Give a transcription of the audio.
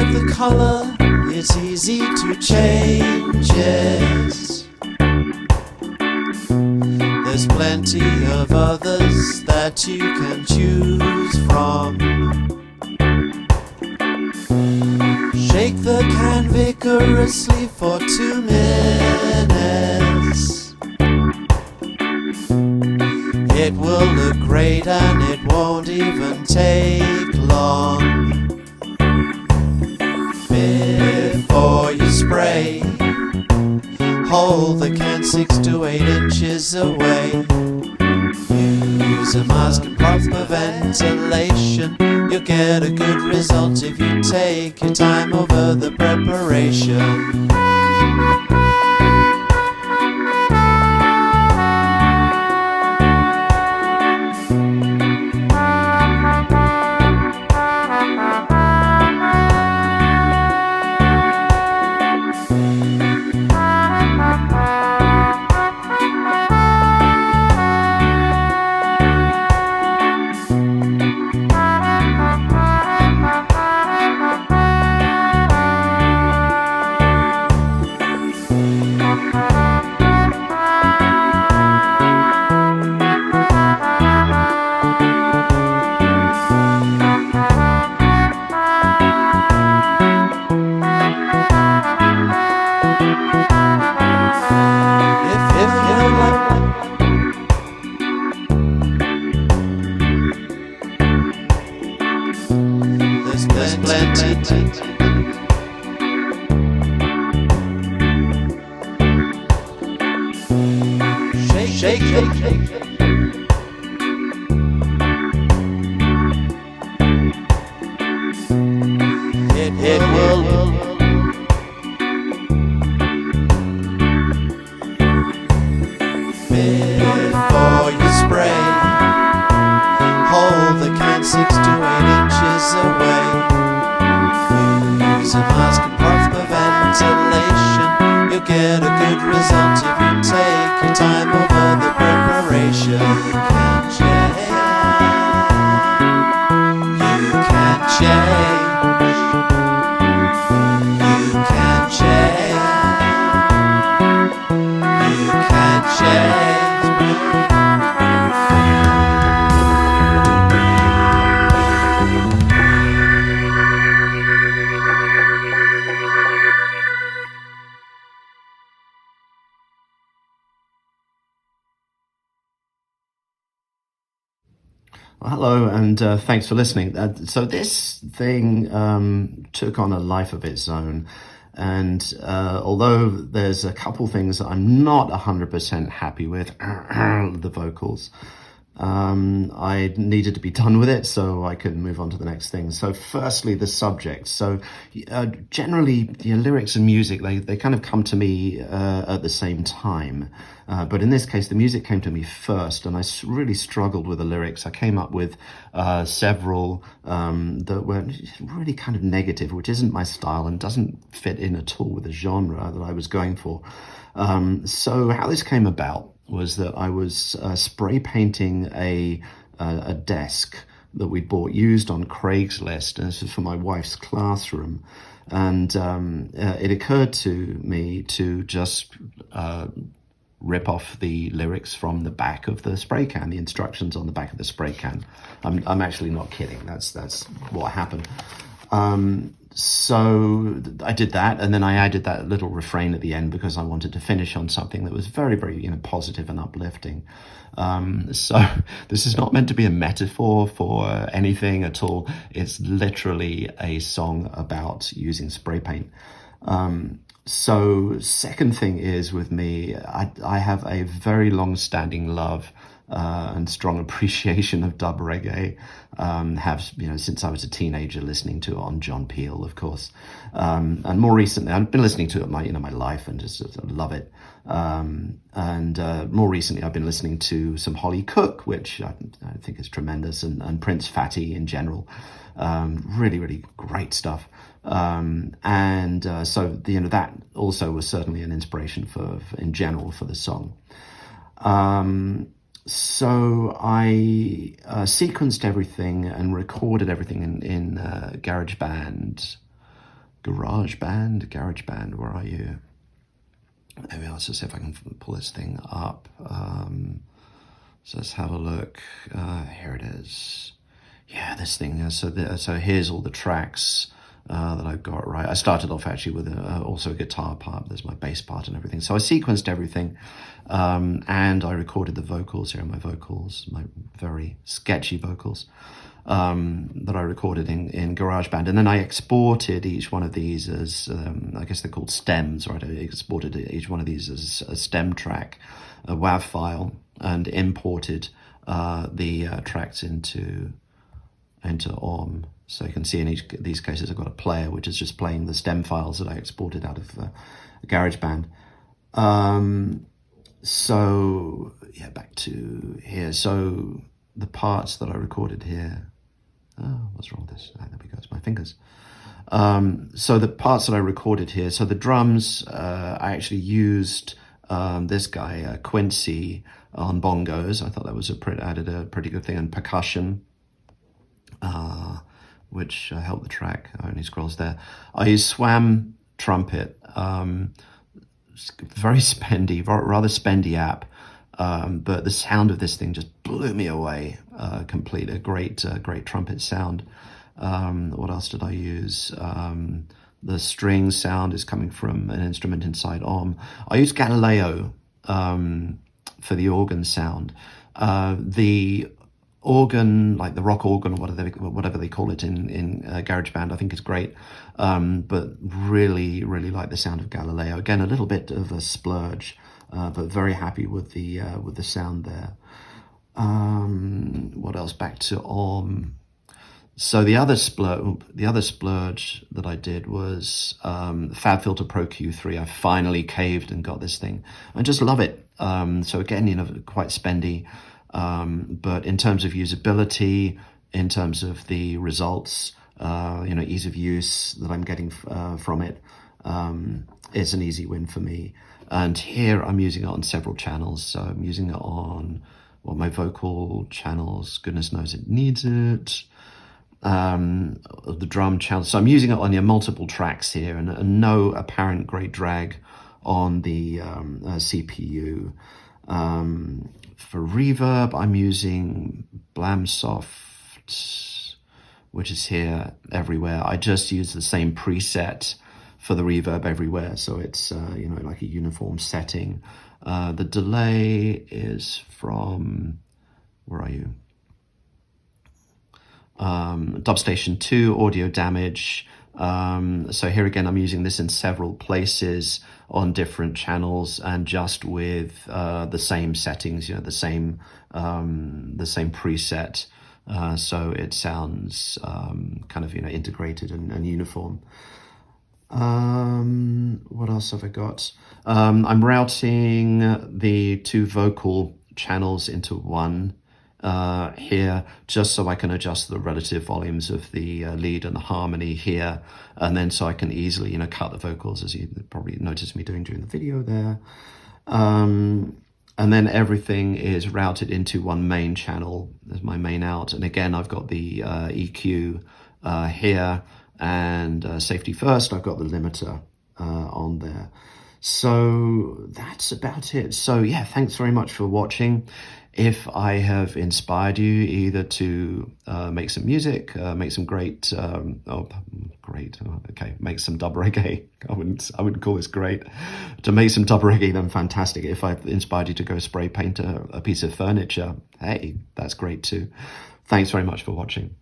like the color, it's easy to change it. There's plenty of others that you can choose from. Shake the can vigorously for 2 minutes. It will look great and it won't even take long. Before you spray, hold the can 6 to 8 inches away. Use a mask and proper ventilation. You'll get a good result if you take your time over the preparation. There's plenty. Shake, shake, shake, shake. It will. Before you spray, hold the can 6 to 8 inches away. Use a mask and proper ventilation. You'll get a good result if you take your time over the preparation. You can change. You can change. You can change. Hello, and thanks for listening. So this thing took on a life of its own, and although there's a couple things that I'm not 100% happy with, the vocals, I needed to be done with it so I could move on to the next thing. So firstly, the subject. So generally, lyrics and music, they kind of come to me at the same time. But in this case, the music came to me first, and I really struggled with the lyrics. I came up with several that were really kind of negative, which isn't my style and doesn't fit in at all with the genre that I was going for. So how this came about was that I was spray painting a desk that we bought used on Craigslist, and this was for my wife's classroom. And it occurred to me to just rip off the lyrics from the back of the spray can, the instructions on the back of the spray can. I'm actually not kidding. That's what happened. So I did that, and then I added that little refrain at the end because I wanted to finish on something that was very, very positive and uplifting. So this is not meant to be a metaphor for anything at all. It's literally a song about using spray paint. So second thing is, with me, I have a very long-standing love and strong appreciation of dub reggae. Have since I was a teenager, listening to it on John Peel, of course, and more recently I've been listening to it my life and just love it. And more recently I've been listening to some Holly Cook, which I think is tremendous, and Prince Fatty in general. Really, really great stuff. So that also was certainly an inspiration in general for the song. So I sequenced everything and recorded everything in GarageBand GarageBand, where are you? There we are. So see if I can pull this thing up. So let's have a look. Here it is. Yeah, this thing. So here's all the tracks that I've got. Right. I started off actually with also a guitar part. There's my bass part and everything. So I sequenced everything, and I recorded the vocals. Here are my vocals, my very sketchy vocals that I recorded in GarageBand, and then I exported each one of these as I guess they're called stems, right? I exported each one of these as a stem track, a WAV file, and imported the tracks into OM. So you can see in each of these cases I've got a player which is just playing the stem files that I exported out of GarageBand. So yeah, back to here. So the parts that I recorded here. Oh, what's wrong with this? Oh, there we go, it's my fingers. So the parts that I recorded here, so the drums, I actually used this guy, Quincy, on bongos. I thought that was added a pretty good thing, and percussion, which helped the track. Only scrolls there. I used swam trumpet, very spendy, rather spendy app. But the sound of this thing just blew me away completely. A great trumpet sound. What else did I use? The string sound is coming from an instrument inside OM. I used Galileo for the organ sound. The organ, like the rock organ or whatever they call it in GarageBand, I think is great. But really like the sound of Galileo. Again, a little bit of a splurge. But very happy with the sound there. What else? Back to OM. So the other splurge that I did was FabFilter Pro Q3. I finally caved and got this thing. I just love it. So again, quite spendy, but in terms of usability, in terms of the results, ease of use that I'm getting from it, it's an easy win for me. And here I'm using it on several channels. So I'm using it on my vocal channels. Goodness knows it needs it. The drum channel. So I'm using it on multiple tracks here, and no apparent great drag on the CPU. For reverb, I'm using blamsoft, which is here everywhere. I just use the same preset for the reverb everywhere, so it's like a uniform setting. The delay is from, where are you? Dubstation 2, audiodamage. So here again, I'm using this in several places on different channels and just with the same settings, the same preset. So it sounds kind of integrated and uniform. What else have I got? I'm routing the two vocal channels into one here, just so I can adjust the relative volumes of the lead and the harmony here, and then so I can easily cut the vocals, as you probably noticed me doing during the video there. And then everything is routed into one main channel as my main out, and again I've got the EQ here, and safety first, I've got the limiter on there. So that's about it. So yeah, thanks very much for watching. If I have inspired you either to make some music, make some make some dub reggae. I wouldn't call this great. To make some dub reggae, then fantastic. If I've inspired you to go spray paint a piece of furniture, hey, that's great too. Thanks very much for watching.